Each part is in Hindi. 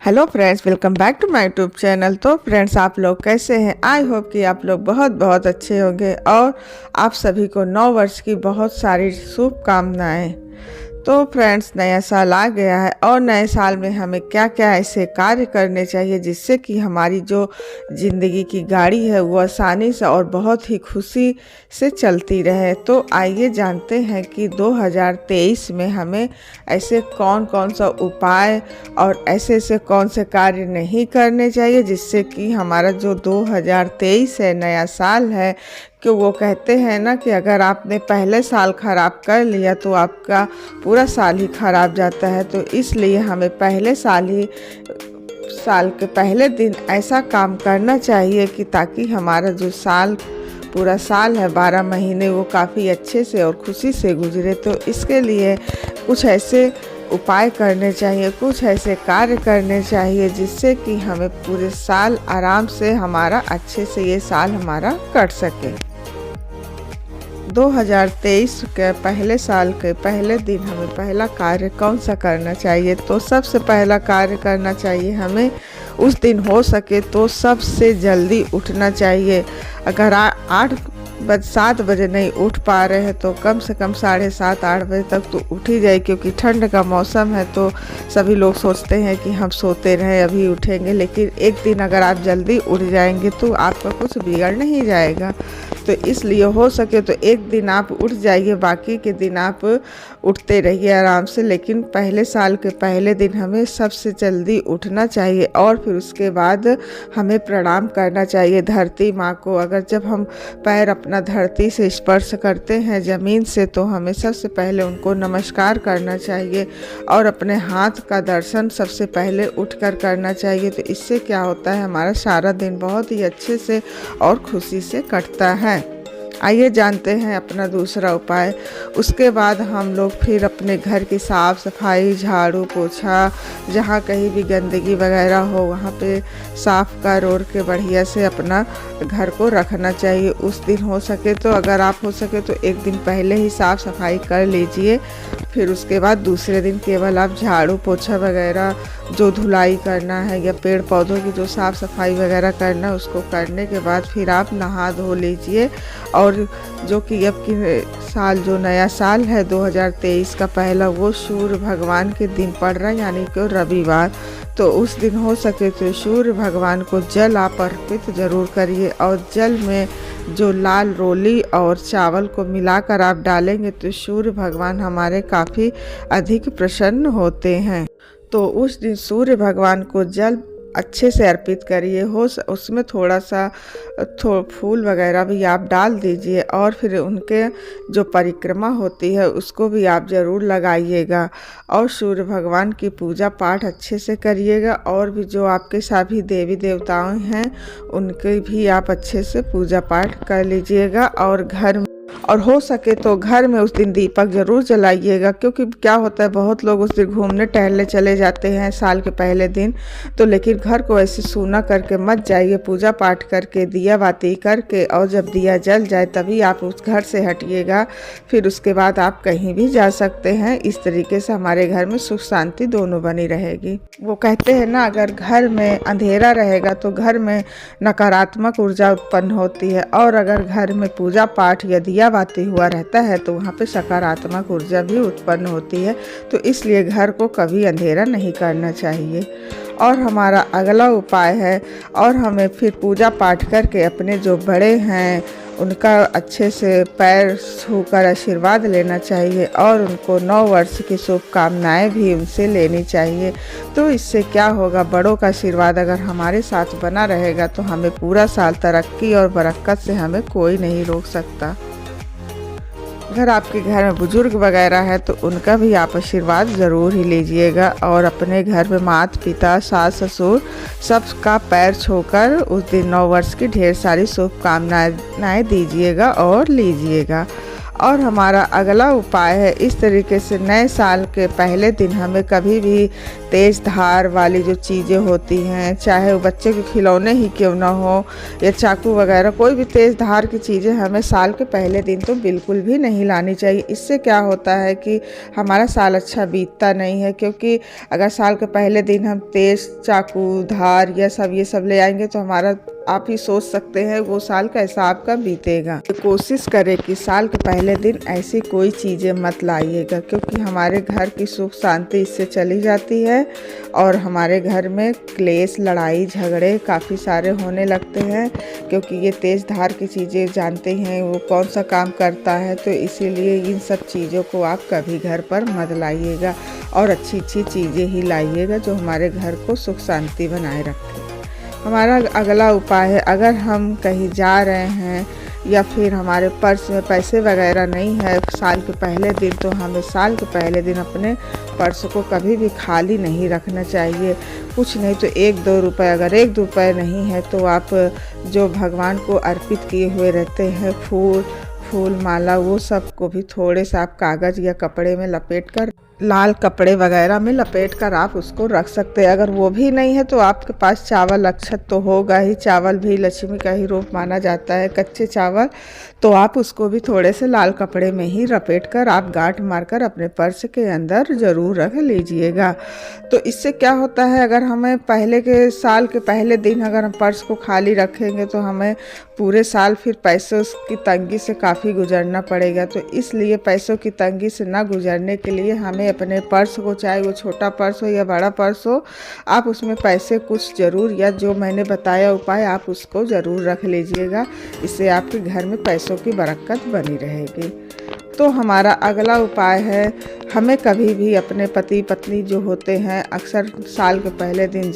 Hello friends, welcome back to my YouTube channel. तो फ्रेंड्स, आप लोग कैसे हैं? आई होप कि आप लोग बहुत बहुत अच्छे होंगे और आप सभी को नव वर्ष की बहुत सारी शुभकामनाएं। तो फ्रेंड्स, नया साल आ गया है और नए साल में हमें क्या क्या ऐसे कार्य करने चाहिए जिससे कि हमारी जो ज़िंदगी की गाड़ी है वो आसानी से और बहुत ही खुशी से चलती रहे। तो आइए जानते हैं कि 2023 में हमें ऐसे कौन कौन सा उपाय और ऐसे ऐसे कौन से कार्य नहीं करने चाहिए जिससे कि हमारा जो 2023 है, नया साल है, कि वो कहते हैं ना कि अगर आपने पहले साल ख़राब कर लिया तो आपका पूरा साल ही ख़राब जाता है। तो इसलिए हमें साल के पहले दिन ऐसा काम करना चाहिए कि ताकि हमारा जो पूरा साल है, 12 महीने, वो काफ़ी अच्छे से और खुशी से गुजरे। तो इसके लिए कुछ ऐसे उपाय करने चाहिए, कुछ ऐसे कार्य करने चाहिए जिससे कि हमें पूरे साल आराम से हमारा अच्छे से ये साल हमारा कट सके। 2023 के पहले साल के पहले दिन हमें पहला कार्य कौन सा करना चाहिए? तो सबसे पहला कार्य करना चाहिए हमें उस दिन हो सके तो सबसे जल्दी उठना चाहिए। अगर 7 बजे नहीं उठ पा रहे हैं तो कम से कम 7:30-8 बजे तक तो उठ ही जाए, क्योंकि ठंड का मौसम है तो सभी लोग सोचते हैं कि हम सोते रहें, अभी उठेंगे। लेकिन एक दिन अगर आप जल्दी उठ जाएंगे तो आपका कुछ बिगड़ नहीं जाएगा। तो इसलिए हो सके तो एक दिन आप उठ जाइए, बाकी के दिन आप उठते रहिए आराम से। लेकिन पहले साल के पहले दिन हमें सबसे जल्दी उठना चाहिए और फिर उसके बाद हमें प्रणाम करना चाहिए धरती माँ को। अगर जब हम पैर अपना धरती से स्पर्श करते हैं ज़मीन से, तो हमें सबसे पहले उनको नमस्कार करना चाहिए और अपने हाथ का दर्शन सबसे पहले उठकर करना चाहिए। तो इससे क्या होता है, हमारा सारा दिन बहुत ही अच्छे से और खुशी से कटता है। आइए जानते हैं अपना दूसरा उपाय। उसके बाद हम लोग फिर अपने घर की साफ़ सफाई, झाड़ू पोछा, जहाँ कहीं भी गंदगी वगैरह हो वहाँ पे साफ़ कर ओर के बढ़िया से अपना घर को रखना चाहिए। उस दिन हो सके तो, अगर आप हो सके तो एक दिन पहले ही साफ़ सफाई कर लीजिए। फिर उसके बाद दूसरे दिन केवल आप झाड़ू पोछा वगैरह जो धुलाई करना है या पेड़ पौधों की जो साफ़ सफाई वगैरह करना है, उसको करने के बाद फिर आप नहा धो लीजिए। और जो कि अब की साल, जो नया साल है 2023 का पहला, वो सूर्य भगवान के दिन पड़ रहा है, यानी कि रविवार। तो उस दिन हो सके तो सूर्य भगवान को जल आप अर्पित ज़रूर करिए और जल में जो लाल रोली और चावल को मिलाकर आप डालेंगे तो सूर्य भगवान हमारे काफ़ी अधिक प्रसन्न होते हैं। तो उस दिन सूर्य भगवान को जल अच्छे से अर्पित करिए। उसमें थोड़ा सा फूल वगैरह भी आप डाल दीजिए और फिर उनके जो परिक्रमा होती है उसको भी आप ज़रूर लगाइएगा और सूर्य भगवान की पूजा पाठ अच्छे से करिएगा। और भी जो आपके सभी देवी देवताएं हैं उनके भी आप अच्छे से पूजा पाठ कर लीजिएगा। और हो सके तो घर में उस दिन दीपक ज़रूर जलाइएगा, क्योंकि क्या होता है, बहुत लोग उस दिन घूमने टहलने चले जाते हैं साल के पहले दिन। तो लेकिन घर को ऐसे सूना करके मत जाइए, पूजा पाठ करके, दिया बाती करके, और जब दिया जल जाए तभी आप उस घर से हटिएगा। फिर उसके बाद आप कहीं भी जा सकते हैं। इस तरीके से हमारे घर में सुख शांति दोनों बनी रहेगी। वो कहते हैं ना, अगर घर में अंधेरा रहेगा तो घर में नकारात्मक ऊर्जा उत्पन्न होती है, और अगर घर में पूजा पाठ या दिया बाती हुआ रहता है तो वहाँ पे सकारात्मक ऊर्जा भी उत्पन्न होती है। तो इसलिए घर को कभी अंधेरा नहीं करना चाहिए। और हमारा अगला उपाय है, और हमें फिर पूजा पाठ करके अपने जो बड़े हैं उनका अच्छे से पैर छूकर आशीर्वाद लेना चाहिए और उनको नव वर्ष की शुभकामनाएं भी उनसे लेनी चाहिए। तो इससे क्या होगा, बड़ों का आशीर्वाद अगर हमारे साथ बना रहेगा तो हमें पूरा साल तरक्की और बरकत से हमें कोई नहीं रोक सकता। अगर आपके घर में बुजुर्ग वगैरह है तो उनका भी आप आशीर्वाद ज़रूर ही लीजिएगा और अपने घर में माता पिता, सास ससुर सबका पैर छूकर उस दिन नव वर्ष की ढेर सारी शुभकामनाएं दीजिएगा और लीजिएगा। और हमारा अगला उपाय है, इस तरीके से नए साल के पहले दिन हमें कभी भी तेज़ धार वाली जो चीज़ें होती हैं, चाहे वो बच्चे के खिलौने ही क्यों ना हो या चाकू वगैरह, कोई भी तेज़ धार की चीज़ें हमें साल के पहले दिन तो बिल्कुल भी नहीं लानी चाहिए। इससे क्या होता है कि हमारा साल अच्छा बीतता नहीं है, क्योंकि अगर साल के पहले दिन हम तेज़ चाकू, धार या ये सब ले आएंगे तो हमारा, आप ही सोच सकते हैं वो साल कैसा आपका बीतेगा। तो कोशिश करें कि साल के पहले दिन ऐसी कोई चीज़ें मत लाइएगा, क्योंकि हमारे घर की सुख शांति इससे चली जाती है और हमारे घर में क्लेश, लड़ाई झगड़े काफ़ी सारे होने लगते हैं, क्योंकि ये तेज़ धार की चीज़ें जानते हैं वो कौन सा काम करता है। तो इसीलिए इन सब चीज़ों को आप कभी घर पर मत लाइएगा और अच्छी अच्छी चीज़ें ही लाइएगा जो हमारे घर को सुख शांति बनाए रखे। हमारा अगला उपाय है, अगर हम कहीं जा रहे हैं या फिर हमारे पर्स में पैसे वगैरह नहीं है साल के पहले दिन, तो हमें साल के पहले दिन अपने पर्स को कभी भी खाली नहीं रखना चाहिए। कुछ नहीं तो 1-2 रुपये, अगर 1 रुपये नहीं है तो आप जो भगवान को अर्पित किए हुए रहते हैं फूल माला, वो सब को भी थोड़े से आप कागज़ या कपड़े में लपेट कर, लाल कपड़े वगैरह में लपेट कर आप उसको रख सकते हैं। अगर वो भी नहीं है तो आपके पास चावल अक्षत तो होगा ही, चावल भी लक्ष्मी का ही रूप माना जाता है, कच्चे चावल, तो आप उसको भी थोड़े से लाल कपड़े में ही लपेट कर आप गांठ मारकर अपने पर्स के अंदर ज़रूर रख लीजिएगा। तो इससे क्या होता है, अगर हमें पहले के साल के पहले दिन अगर हम पर्स को खाली रखेंगे तो हमें पूरे साल फिर पैसों की तंगी से काफ़ी गुजरना पड़ेगा। तो इसलिए पैसों की तंगी से ना गुजरने के लिए हमें अपने पर्स को, चाहे वो छोटा पर्स हो या बड़ा पर्स हो, आप उसमें पैसे कुछ ज़रूर, या जो मैंने बताया उपाय आप उसको ज़रूर रख लीजिएगा। इससे आपके घर में पैसों की बरकत बनी रहेगी। तो हमारा अगला उपाय है, हमें कभी भी अपने पति पत्नी जो होते हैं अक्सर साल के पहले दिन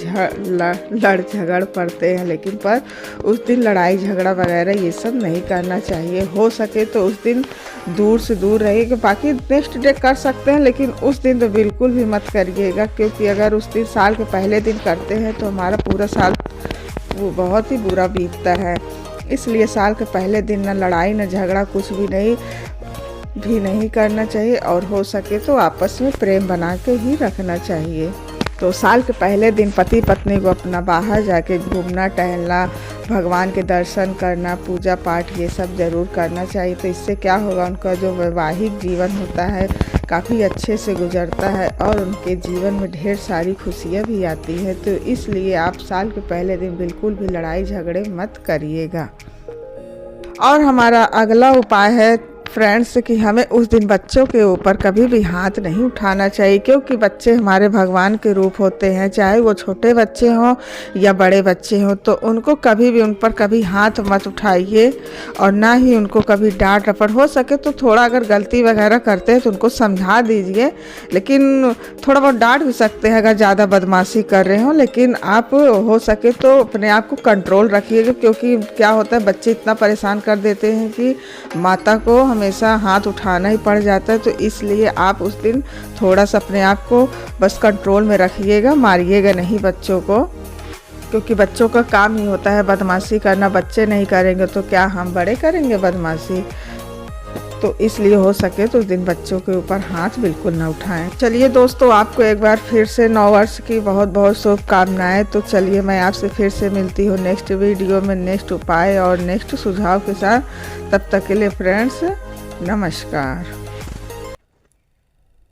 लड़ झगड़ पड़ते हैं, लेकिन पर उस दिन लड़ाई झगड़ा वगैरह ये सब नहीं करना चाहिए। हो सके तो उस दिन दूर से दूर रहिएगा, बाकी नेक्स्ट डे कर सकते हैं, लेकिन उस दिन तो बिल्कुल भी मत करिएगा, क्योंकि अगर उस दिन साल के पहले दिन करते हैं तो हमारा पूरा साल वो बहुत ही बुरा बीतता है। इसलिए साल के पहले दिन ना लड़ाई ना झगड़ा कुछ भी नहीं करना चाहिए, और हो सके तो आपस में प्रेम बना के ही रखना चाहिए। तो साल के पहले दिन पति पत्नी को अपना बाहर जाके घूमना टहलना, भगवान के दर्शन करना, पूजा पाठ ये सब ज़रूर करना चाहिए। तो इससे क्या होगा, उनका जो वैवाहिक जीवन होता है काफ़ी अच्छे से गुजरता है और उनके जीवन में ढेर सारी खुशियाँ भी आती है। तो इसलिए आप साल के पहले दिन बिल्कुल भी लड़ाई झगड़े मत करिएगा। और हमारा अगला उपाय है फ्रेंड्स कि हमें उस दिन बच्चों के ऊपर कभी भी हाथ नहीं उठाना चाहिए, क्योंकि बच्चे हमारे भगवान के रूप होते हैं, चाहे वो छोटे बच्चे हों या बड़े बच्चे हों। तो उनको कभी भी, उन पर कभी हाथ मत उठाइए और ना ही उनको कभी डांट रपट। हो सके तो थोड़ा अगर गलती वगैरह करते हैं तो उनको समझा दीजिए, लेकिन थोड़ा बहुत डांट भी सकते हैं अगर ज़्यादा बदमाशी कर रहे हो, लेकिन आप हो सके तो अपने आप को कंट्रोल रखिएगा, क्योंकि क्या होता है बच्चे इतना परेशान कर देते हैं कि माता को हमेशा हाथ उठाना ही पड़ जाता है। तो इसलिए आप उस दिन थोड़ा सा अपने आप को बस कंट्रोल में रखिएगा, मारिएगा नहीं बच्चों को, क्योंकि बच्चों का काम ही होता है बदमाशी करना। बच्चे नहीं करेंगे तो क्या हम बड़े करेंगे बदमाशी? तो इसलिए हो सके तो उस दिन बच्चों के ऊपर हाथ बिल्कुल ना उठाएं। चलिए दोस्तों, आपको एक बार फिर से नव वर्ष की बहुत बहुत शुभकामनाएं। तो चलिए मैं आपसे फिर से मिलती हूँ नेक्स्ट वीडियो में नेक्स्ट उपाय और नेक्स्ट सुझाव के साथ। तब तक के लिए फ्रेंड्स नमस्कार।